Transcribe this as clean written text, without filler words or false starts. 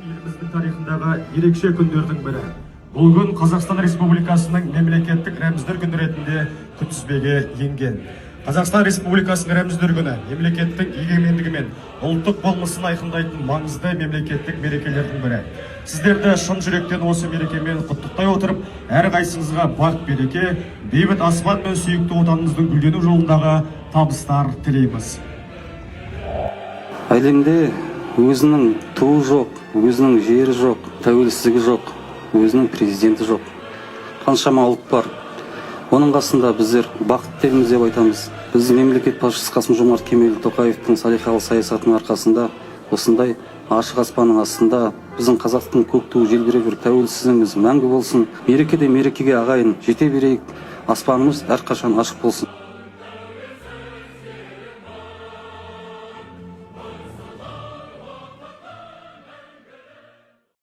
еліміздің тарихындағы ерекше күндердің бірі. Бұл күн Қазақстан Республикасының мемлекеттік рәміздер күні ретінде күнтізбеге енген. Қазақстан Республикасының рәміздер күні мемлекеттің егемендігі мен ұлттық болмысын айқындайтын маңызды мемлекеттік мерекелердің бірі. Сіздерді шын жүректен осы мерекемен құттықтай отырып, әрқайсыңызға бақ береке, бейбіт аспан мен сүйікті отанымыздың гүлдену жолындағы табыстар тілейміз. Әлемде өзінің туы жоқ, өзінің жері жоқ, тәуелсіздігі жоқ, өзінің президенті жоқ. Қаншама ұлт бар. Оның қасында біздер бақытты елміз деп айтамыз. Біз мемлекет басшысы Қасым-Жомарт Кемелұлы Тоқаевтың салиқалы саясатының арқасында осындай ашық аспанның астында біздің қазақтың көк туы желбіреп жүр. Тәуелсіздігіміз мәңгі болсын. Мерекеде мерекеге ағайын жете берейік. Аспанымыз әрқашан ашық болсын.